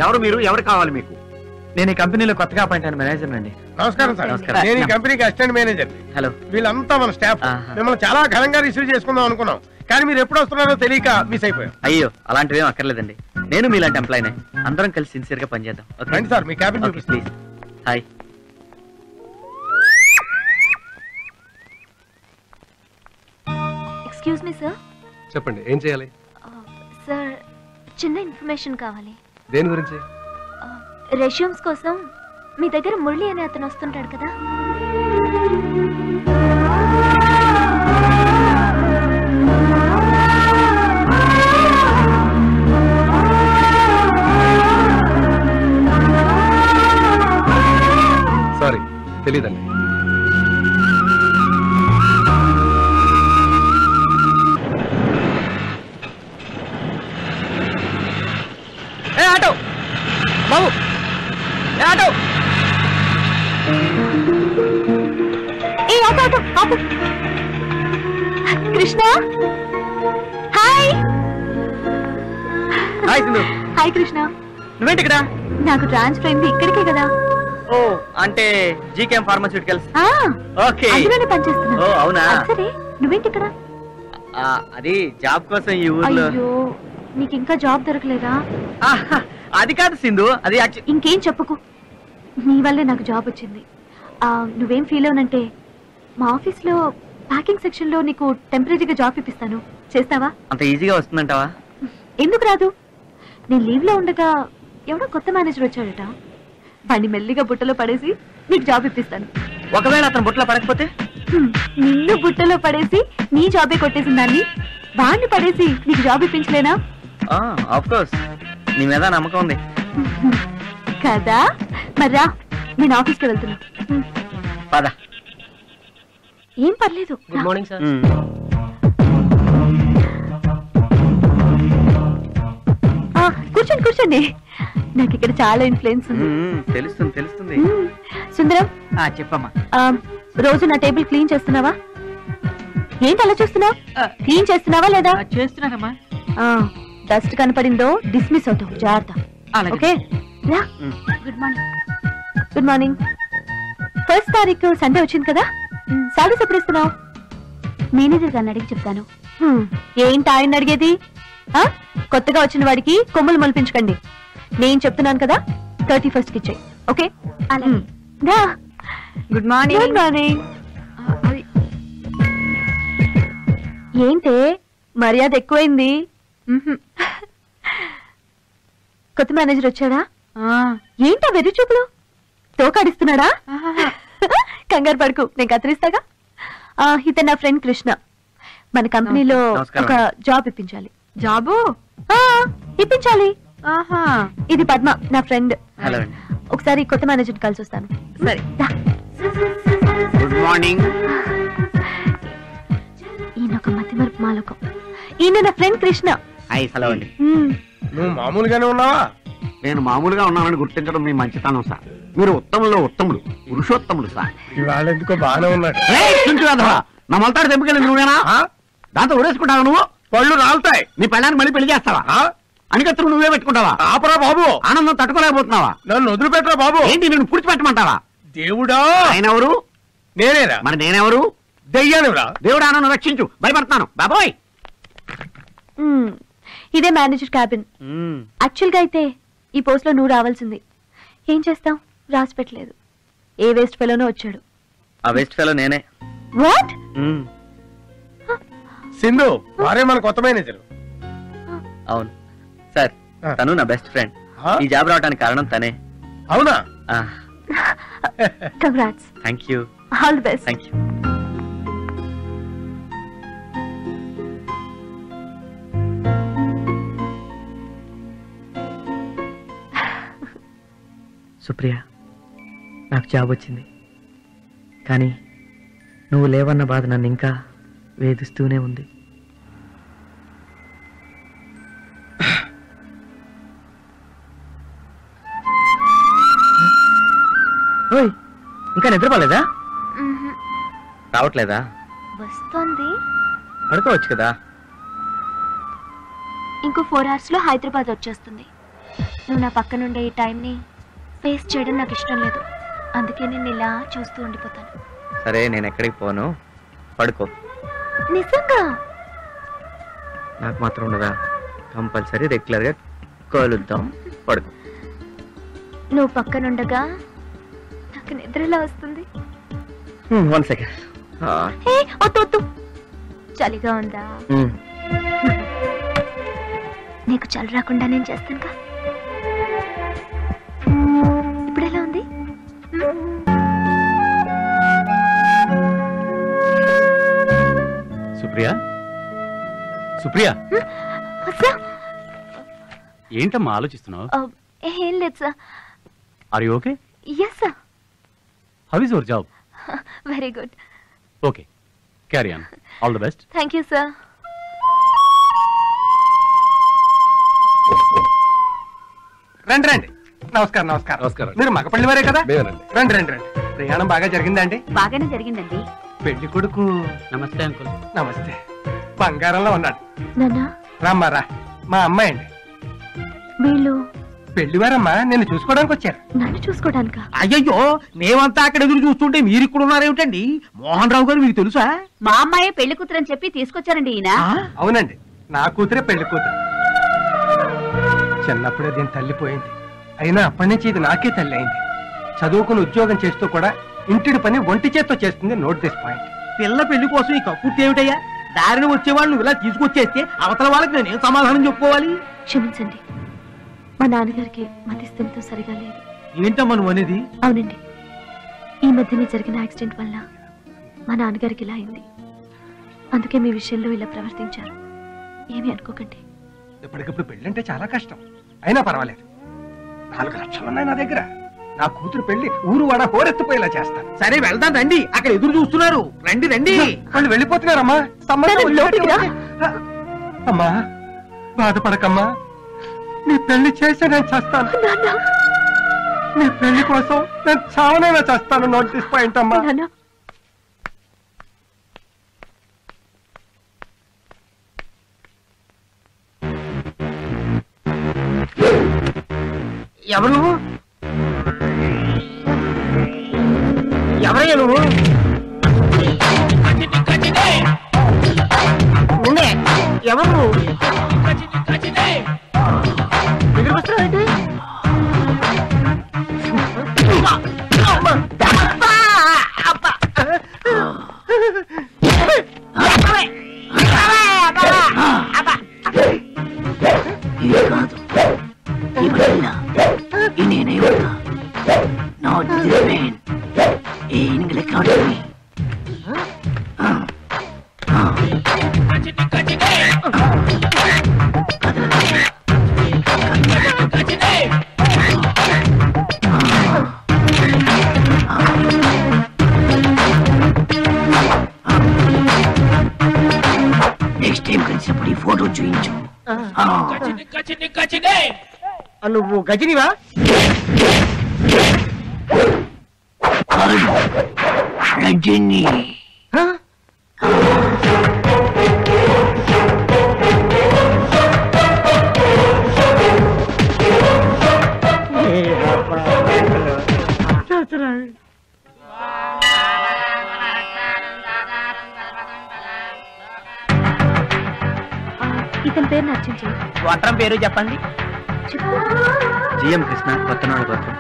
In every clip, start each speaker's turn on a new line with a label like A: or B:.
A: ఎవరు మీరు? ఎవరు కావాలి మీకు?
B: నేను ఈ కంపెనీలో కొత్తగా అపాయింట్ అయిన మేనేజర్ అండి.
C: నమస్కారం సార్.
B: నమస్కారం.
C: నేను ఈ కంపెనీకి అసిస్టెంట్ మేనేజర్.
B: హలో.
C: వీళ్ళంతా మన స్టాఫ్. మిమ్మల్ని చాలా ఘనంగా రిసీవ్ చేసుకుందాం అనుకున్నాం, కానీ మీరు ఎప్పుడు వస్తున్నారో తెలియక మిస్ అయిపోయాం.
B: అయ్యో అలాంటివేం అక్కర్లేదండి, నేను మీలాంటి ఎంప్లాయీనే. అందరం కలిసి సిన్సియర్ గా పనిచేద్దాం.
C: రండి sir, me cabin
B: please. Hi.
D: Excuse me sir.
E: చెప్పండి, ఏం చేయాలి?
D: సార్ చిన్న ఇన్ఫర్మేషన్ కావాలి.
E: దేని గురించి?
D: రెజ్యూమ్స్ కోసం మీ దగ్గర మురళి అనే అతను వస్తుంటాడు కదా.
E: సారీ, తెలీదండి.
B: ఆటో బాబు, auto.
D: Krishna, hi.
B: Hi Sindhu.
D: Hi Krishna.
B: నువ్వేంటి ఇక్కడ?
D: నాకు ట్రాన్స్ఫర్ అయింది ఇక్కడికే కదా.
B: ఓ అంటే జీకేఎం ఫార్మాస్యూటికల్స్. ఓకే,
D: అందులోనే పనిచేస్తున్నా.
B: ఓ అవునా.
D: సరే, నువ్వేంటి ఇక్కడ?
B: అది జాబ్ కోసం ఈ ఊర్లో.
D: అయ్యో, నీకు ఇంకా జాబ్ దొరకలేదా?
B: అది కాదు సింధు, అది
D: ఇంకేం చెప్పుకో, నీ వల్లే నాకు జాబ్ వచ్చింది. నువ్వేం ఫీల్ అవునంటే మా ఆఫీస్ లో ప్యాకింగ్ సెక్షన్ లో నీకు టెంపరీగా జాబ్ ఇప్పిస్తాను. చేస్తావా?
B: అంత ఈజీగా వస్తుందంటావా?
D: ఎందుకు రాదు? నేను లీవ్ లో ఉండగా ఎవడో కొత్త మేనేజర్ వచ్చాడట, వాడిని మెల్లిగా బుట్టలో పడేసి నీకు జాబ్ ఇప్పిస్తాను.
B: ఒకవేళ అతను బుట్టలో పడకపోతే?
D: నిన్ను బుట్టలో పడేసి నీ జాబే కొట్టేసిన దాన్ని వాడిని పడేసి నీకు జాబ్ ఇప్పించలేనా?
B: ఆఫ్ కోర్స్, నీ మీద నమ్మకం ఉంది
D: కదా. మర్రా, నేను ఆఫీస్కి వెళ్తున్నా.
B: పద.
D: ఏం పర్లేదు.
B: Good morning sir.
D: కూర్చోండి కూర్చోండి, నాకు ఇక్కడ చాలా ఇన్ఫ్లుయెన్స్ ఉంది.
B: తెలుస్తుంది తెలుస్తుంది.
D: సుందరం,
B: చెప్పమ్మా.
D: రోజు నా టేబుల్ క్లీన్ చేస్తున్నావా? ఏంటి అలా చూస్తున్నావు? క్లీన్ చేస్తున్నావా లేదా?
B: చేస్తున్నానమ్మా.
D: డస్ట్ కనపడిందో డిస్మిస్ అవుతావు, జాగ్రత్త. Okay. Good morning. Good morning. 1st తారీఖు సండే వచ్చింది కదా, సాలరీస్ ఎప్పుడు ఇస్తున్నావు? మేనేజర్ గారిని అడిగి చెప్తాను. ఏంటి ఆయన అడిగేది? కొత్తగా వచ్చిన వాడికి కొమ్ములు మొలిపించకండి. నేను చెప్తున్నాను కదా, 31st కి ఇచ్చాయి. Okay. Good morning. Good morning. ఏంటే మర్యాద ఎక్కువైంది? కొత్త మేనేజర్ వచ్చాడా? ఏంటా వెర్రి చూపులు? తోకాడిస్తున్నాడా? కంగారు పడుకు, నేను కత్తిరిస్తాగా. ఇతను నా ఫ్రెండ్ కృష్ణ. మన కంపెనీలో ఒక జాబ్ ఇప్పించాలి. జాబు ఇప్పించాలి. ఇది పద్మ, నా ఫ్రెండ్. ఒకసారి కొత్త మేనేజర్ కలిసి వస్తాను. సరే.
A: Good morning.
D: ఈయన ఒక మతిమరుపు మాలకం. ఈయన నా ఫ్రెండ్ కృష్ణ.
A: హలో అండి.
C: నువ్వు మామూలుగానే ఉన్నావా?
A: నేను మామూలుగా ఉన్నానని గుర్తించడం మీ మంచితనం సార్. మీరు ఉత్తముల్లో ఉత్తములు, పురుషోత్తములు సార్.
C: ఇవాళ ఎందుకో బాగానే ఉన్నాడు.
A: నా మొలతాడు తెంపుకెళ్ళింది నువ్వేనా? దాంతో ఊరేసుకుంటావా నువ్వు?
C: పళ్ళు రాలుతాయి.
A: నీ పెళ్ళానికి మళ్ళీ పెళ్లి చేస్తావా? అనికత్తులు నువ్వే పెట్టుకుంటావా?
C: ఆపరా బాబు.
A: ఆనందం తట్టుకోలేకపోతున్నావా?
C: నన్ను వదిలిపెట్టరా బాబు.
A: ఏంటి నేను పుడిచిపెట్టమంటావా?
C: దేవుడా.
A: ఆయన ఎవరు?
C: నేనేరా.
A: మరి నేనెవరు?
C: దెయ్యానురా.
A: దేవుడా, నన్ను రక్షించు, భయపడతాను బాబోయ్.
D: ఇదే మేనేజర్ క్యాబిన్. యాక్చువల్ గా అయితే ఈ పోస్ట్ లో నువ్వు రావాల్సింది. ఏం చేస్తాం, రాసి పెట్టలేదు. ఏ వేస్ట్ ఫెలోనో వచ్చాడు.
B: ఆ వేస్ట్ ఫెలో నేనే.
D: వాట్?
C: సింధు వారే మన కొత్త మేనేజర్.
B: అవును సార్, తను నా బెస్ట్ ఫ్రెండ్. ఈ జాబ్ రావడానికి కారణం తనే.
C: అవునా?
D: Congrats.
B: Thank you.
D: All the best.
B: Thank you. Supriya, నాకు జాబ్ వచ్చింది, కానీ నువ్వు లేవన్న బాధ నన్ను ఇంకా వేధిస్తూనే ఉంది. ఓయ్, ఇంకా నిద్రపోలేదా? రావట్లేదా?
D: వస్తుంది.
B: పడుకోవచ్చు కదా.
D: ఇంకో 4 hours లో హైదరాబాద్ వచ్చేస్తుంది. నువ్వు నా పక్కనుండే ఈ టైంని వేస్ట్ చేయడం నాకు ఇష్టం లేదు. అందుకే నేను ఇలా చూస్తూ ఉండిపోతాను.
B: సరే నేను ఎక్కడికి పోను, పడుకో.
D: నిజంగా?
B: నాకు మాత్రం ఉండదా? కంపల్సరీ రెగ్యులర్గా కలుద్దాం, పడుకో.
D: నువ్వు పక్కనుండగా నాకు నిద్రలా వస్తుంది.
B: 1 సెకండ్.
D: హే, వద్దు. చలిగా ఉందా? నీకు చలి రాకుండా నేను చేస్తానుగా. ఇప్పుడు ఎలా ఉంది?
F: సుప్రియా, సుప్రియా, ఏంటమ్మా ఆలోచిస్తున్నావు?
D: ఏం లేదు sir.
F: Are you okay?
D: Yes sir.
F: How is your job?
D: Very good.
F: Okay, carry on. All the best.
D: Thank you sir.
C: రండి రండి. నమస్కారం. నమస్కారం.
E: నమస్కారం.
C: మీరు మగపల్లి వారే కదా?
E: మేమేనండి.
C: రండి రండి రండి. ప్రయాణం బాగా జరిగిందా అండి?
D: బాగానే జరిగిందండి.
C: పెళ్లి కొడుకు
F: నమస్తే అంకుల్.
C: నమస్తే. బంగారంలో ఉన్నాడు.
D: నాన్నా,
C: రామ్మారా, మా అమ్మాయి అండి.
D: వీళ్ళు
C: పెళ్లివారమ్మా నిన్ను చూసుకోవడానికి వచ్చారు.
D: నన్ను చూసుకోవడానికా?
A: అయ్యయ్యో, మేమంతా అక్కడ ఎదురు చూస్తుంటే మీరు ఇక్కడ ఉన్నారేమిటండి? మోహన్ రావు గారు మీకు తెలుసా?
D: మా అమ్మాయి పెళ్లి కూతురు అని చెప్పి తీసుకొచ్చారండి ఈయన.
C: అవునండి, నా కూతురే పెళ్లి కూతురు. చిన్నప్పుడే దీని తల్లిపోయింది. అయినా అప్పటి నుంచి ఇది నాకే తల్లి అయింది. చదువుకుని ఉద్యోగం చేస్తూ కూడా ఇంటిడి పని ఒంటి చేత్తో చేస్తుంది. Note this point.
A: పిల్ల పెళ్లి కోసం ఈ కక్కుర్తి ఏమిటయ్యా? దారిని వచ్చేవాళ్ళు నువ్వు ఇలా తీసుకొచ్చేస్తే అవతల వాళ్ళకి నేనేం సమాధానం చెప్పుకోవాలి?
D: క్షమించండి, మా నాన్నగారికి మతిస్థిమితం సరిగా లేదు.
A: ఏంటమ్మా నువ్వు అనేది?
D: అవునండి, ఈ మధ్యనే జరిగిన యాక్సిడెంట్ వల్ల మా నాన్నగారికి ఇలా అయింది. అందుకే మీ విషయంలో ఇలా ప్రవర్తించారు. ఏమీ అనుకోకండి.
C: ఇప్పటికిప్పుడు పెళ్ళంటే చాలా కష్టం. అయినా పర్వాలేదు. 4 లక్షలు ఉన్నాయి నా దగ్గర. నా కూతురు పెళ్లి ఊరు వాడ హోరెత్తిపోయేలా చేస్తాను.
A: సరే వెళ్దాం రండి, అక్కడ ఎదురు చూస్తున్నారు. రండి రండి.
C: వాళ్ళు వెళ్ళిపోతున్నారమ్మా. సంబంధం
D: సరే, లోపలికి రా.
C: అమ్మా బాధపడకమ్మా. నీ పెళ్లి చేసి నేను చేస్తాను.
D: నాన్న,
C: నీ పెళ్లి కోసం నేను చావనైనా చేస్తాను. నోట్ దిస్ పాయింట్ అమ్మా.
D: నాన్న,
A: ఎవరు నువ్వు? ఎవరయ్యా నువ్వు? నిన్నే. ఎవరు నువ్వు? ఎదురుకు వస్తున్నావేంటి? అమ్మా! అబ్బా! అబ్బా!
G: నెక్స్ట్ టైం కలిసినప్పుడు ఈ ఫోటో చూయించు.
A: నువ్వు గజనివా?
G: రజని.
D: ఇతని పేరు నచ్చించు.
A: గోత్రం పేరు చెప్పండి.
B: జిఎం కృష్ణ, కొత్తనాడు గోత్రం.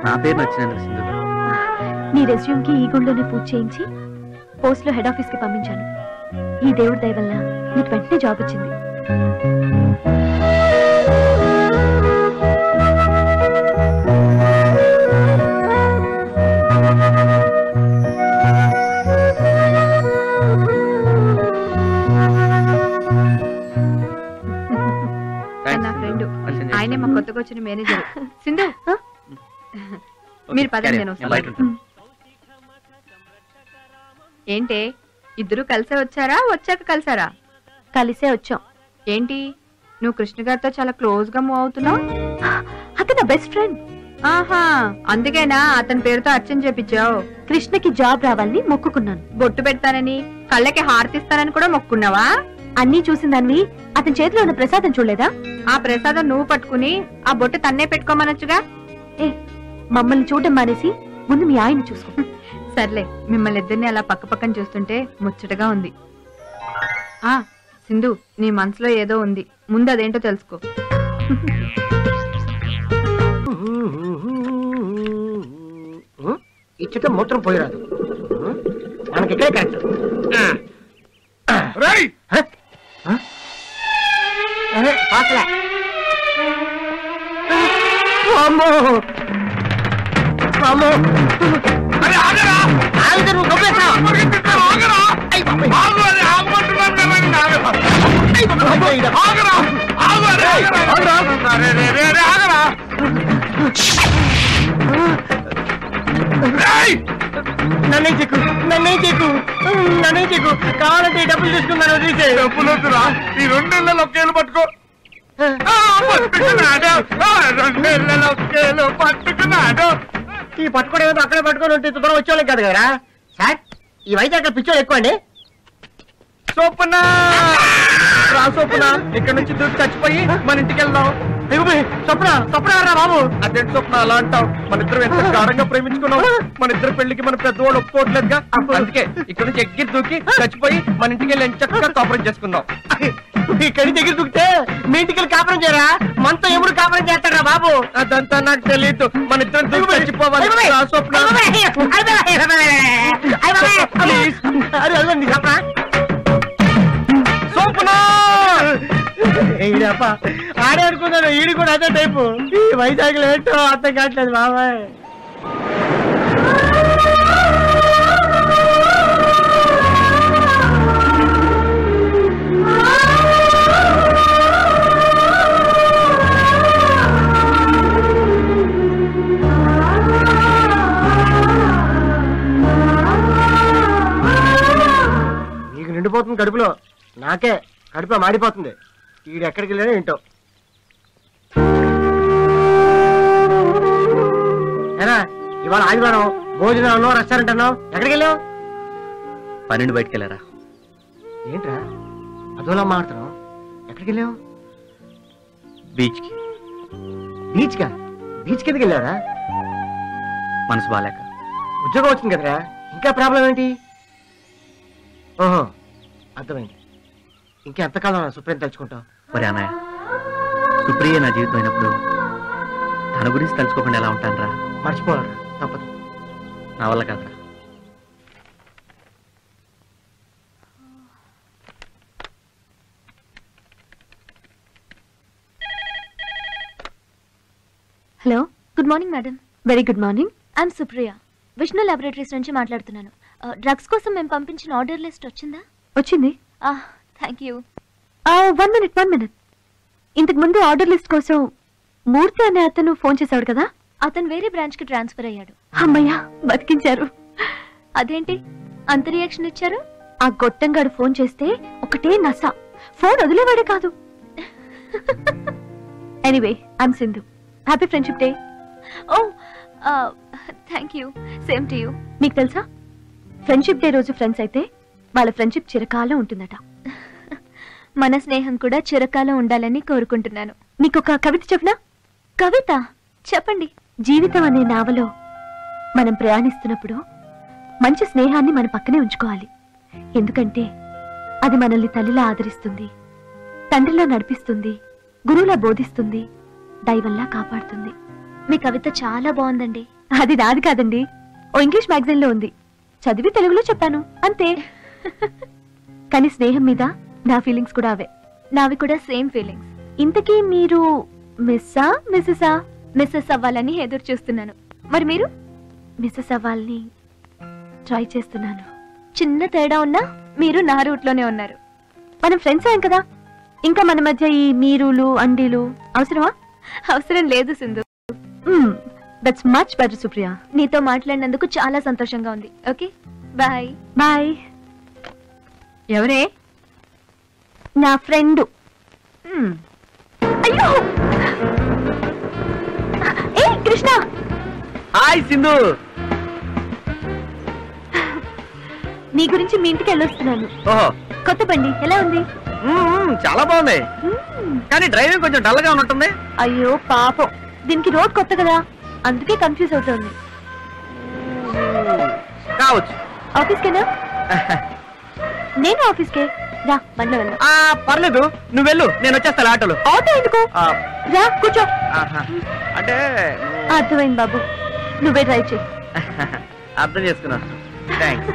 B: నా పేరు నచ్చినందుకు సింధు.
D: నీ రెజ్యూమ్ కి ఈ గుళ్ళోనే పూజ చేయించి పోస్ట్ లో హెడ్ ఆఫీస్ కి పంపించాను. ఈ దేవుడి దయ వల్ల నీకు వెంటనే జాబ్ వచ్చింది.
B: నా ఫ్రెండ్,
H: ఆయనే మా కొత్తగా వచ్చిన మేనేజర్. సింధు, మీరు పదండి, నేను వస్తాను. ఏంటే ఇద్దరు కలిసే వచ్చారా, వచ్చాక కలిసారా?
D: కలిసే వచ్చాం.
H: ఏంటి నువ్వు కృష్ణ గారితో చాలా క్లోజ్ గా మూవ్ అవుతున్నావు.
D: అతను నా బెస్ట్ ఫ్రెండ్.
H: ఆహా, అందుకేనా అతని పేరుతో అర్చన చేపించావు?
D: కృష్ణకి జాబ్ రావాలని మొక్కుకున్నాను.
H: బొట్టు పెడతానని, కళ్ళకి హారతిస్తానని కూడా మొక్కున్నావా?
D: అన్నీ చూసిందానివి అతని చేతిలో ఉన్న ప్రసాదం చూడలేదా?
H: ఆ ప్రసాదం నువ్వు పట్టుకుని ఆ బొట్టు తన్నే పెట్టుకోమనొచ్చుగా.
D: ఏ, మమ్మల్ని చూడడం మానేసి ముందు మీ ఆయన చూసుకో.
H: సర్లే, మిమ్మల్ని ఇద్దరిని అలా పక్క పక్కన చూస్తుంటే ముచ్చటగా ఉంది. ఆ సింధు, నీ మనసులో ఏదో ఉంది, ముందు అదేంటో తెలుసుకో.
C: ఇచ్చట మూత్రం పోయిరాదు, మనకి ఇక్కడే కరెక్ట్. నన్నే చెక్కు, నన్నే చెక్కు, నన్నే చెక్కు. కావాలంటే డబ్బులు తీసుకున్నాను. వదిలేసే. డబ్బులు వద్దురా, ఈ 2 నెలల ఒకేలు పట్టుకో. 2 నెలల ఒకేలు పట్టుకున్నాడు. ఈ పట్టుకోవడం ఏదో అక్కడే పట్టుకొని ఉంటే దూరం వచ్చేవాళ్ళం కాదు కదరా సార్. ఈ వయసు అక్కడ పిచ్చోళ్ళు ఎక్కువ అండి. సోపునా రా, సోపునా ఇక్కడ నుంచి దూకి చచ్చిపోయి మన ఇంటికి వెళ్దాం. స్వప్న, స్వప్న రా బాబు. అదేంటి స్వప్న అలా అంటావు? మన ఇద్దరు ఎంత గాఢంగా ప్రేమించుకున్నాం. మన ఇద్దరు పెళ్లికి మన పెద్దవాళ్ళు ఒప్పుకోవట్లేదుగా. అందుకే ఇక్కడ నుంచి ఎగ్గి దూకి చచ్చిపోయి మన ఇంటికి వెళ్ళి చక్కగా కాపురం చేసుకుందాం. ఇక్కడి దగ్గర దూకితే మీ ఇంటికి వెళ్ళి కాపురం చేయరా? మనతో ఎప్పుడు కాపురం చేస్తారా బాబు? అదంతా నాకు తెలియదు. మన ఇద్దరు దూకి చచ్చిపోవాలి. స్వప్న ఆడే అనుకున్నాను, ఈడు కూడా అదే టైపు. ఈ వైజాగ్ ఏంటో అర్థం కావట్లేదు బాబాయ్. నీకు నిండిపోతుంది కడుపులో, నాకే కడుపు మాడిపోతుంది. ఈడు ఎక్కడికి వెళ్ళాడో ఏంటో. ఏరా, ఇవాళ ఆదివారం భోజనం అన్నావు, రెస్టారెంట్ అన్నావు, ఎక్కడికి వెళ్ళావు?
B: 12 బయటకు వెళ్ళారా?
C: ఏంట్రా అదోలా మాట్లాడుతున్నావు? ఎక్కడికి వెళ్ళావు?
B: బీచ్కి.
C: బీచ్కా? బీచ్ కిందకి వెళ్ళారా?
B: మనసు బాగాలేక.
C: ఉద్యోగం వచ్చింది కదరా, ఇంకా ప్రాబ్లం ఏంటి? ఓహో, అర్థమైంది. ఇంకెంతకాలం సుప్రీం తలుచుకుంటావు?
B: మరి అన్నయ్య, సుప్రియ నా జీవితం అయినప్పుడు తన గురించి తలుచుకోకుండా ఎలా ఉంటాను రా?
C: మర్చిపోవాలరా, తప్పదు.
B: నా వల్ల కాదురా.
D: Hello, good morning madam. Very good morning. I'm Supriya, Vishnu laboratories నుంచి మాట్లాడుతున్నాను. డ్రగ్స్ కోసం మేము పంపించిన ఆర్డర్ లిస్ట్ వచ్చిందా? వచ్చింది. Thank you. 1 minute. ఇంతకు ముందు ఆర్డర్ లిస్ట్ కోసం మూర్తి అనే అతను ఫోన్ చేశాడు కదా? అతను వేరే బ్రాంచ్ కి ట్రాన్స్ఫర్ అయ్యాడు. అమ్మయ్యా, బతికించారు. అదేంటి అంత రియాక్షన్ ఇచ్చారు? ఆ గొట్టంగాడు ఫోన్ చేస్తే ఒకటే నస, ఫోన్ వదిలేవాడే కాదు. Anyway, I'm Sindhu. Happy friendship day. Oh thank you. Same to you. మీకు తెలుసా, ఫ్రెండ్షిప్ డే రోజు ఫ్రెండ్స్ అయితే వాళ్ళ ఫ్రెండ్షిప్ చిరకాలం ఉంటుందట. మన స్నేహం కూడా చిరకాలం ఉండాలని కోరుకుంటున్నాను. మీకు ఒక కవిత చెప్పనా? కవిత చెప్పండి. జీవితం అనే నావలో మనం ప్రయాణిస్తున్నప్పుడు మంచి స్నేహాన్ని మన పక్కనే ఉంచుకోవాలి. ఎందుకంటే అది మనల్ని తల్లిలా ఆదరిస్తుంది, తండ్రిలా నడిపిస్తుంది, గురువులా బోధిస్తుంది, దైవంలా కాపాడుతుంది. మీ కవిత చాలా బాగుందండి. అది నాది కాదండి, ఓ ఇంగ్లీష్ మ్యాగజైన్ లో ఉంది, చదివి తెలుగులో చెప్పాను అంతే. కానీ స్నేహం మీద నా ఫీలింగ్స్ కూడా అవే. నావి కూడా సేమ్ ఫీలింగ్స్. ఇంతకీ మీరు మిస్సా మిస్సెసా? మిస్సెస్ అవ్వాలని ఎదురు చూస్తున్నాను. మరి మీరు? మిస్సెస్ అవ్వాలని ట్రై చేస్తున్నాను. చిన్న తేడా ఉన్నా మీరు నా రూట్ లోనే ఉన్నారు. మనం ఫ్రెండ్స్ అయ్యాం కదా, ఇంకా మన మధ్య ఈ మీరులు అండీలు అవసరమా? అవసరం లేదు Sindhu. That's much better Supriya. నీతో మాట్లాడినందుకు చాలా సంతోషంగా ఉంది. Okay, bye. బాయ్. ఎవరే? నా ఫ్రెండ్. అయ్యో ఏ కృష్ణ
B: హాయ్ సింధు.
D: నీ గురించి మీ ఇంటికి వెళ్ళొస్తున్నాను.
B: ఓహో,
D: కొత్త బండి ఎలా ఉంది?
B: చాలా బాగుంది, కానీ డ్రైవింగ్ కొంచెం డల్ గా ఉన్నట్టుంది.
D: అయ్యో పాపం, దీనికి రోడ్ కొత్త కదా, అందుకే కన్ఫ్యూజ్ అవుతుంది.
B: కావచ్చు.
D: ఆఫీస్కేనా? నేను ఆఫీస్కే. రా బండిలో వెళ్దాం.
B: పర్లేదు, నువ్వు వెళ్ళు, నేను వచ్చేస్తాను ఆటోలో.
D: ఆటో ఎందుకు? రా కూర్చో.
B: అంటే
D: అర్థమైంది బాబు, నువ్వే డ్రైవ్ చేయి.
B: అర్థం చేసుకున్నాను. థ్యాంక్స్.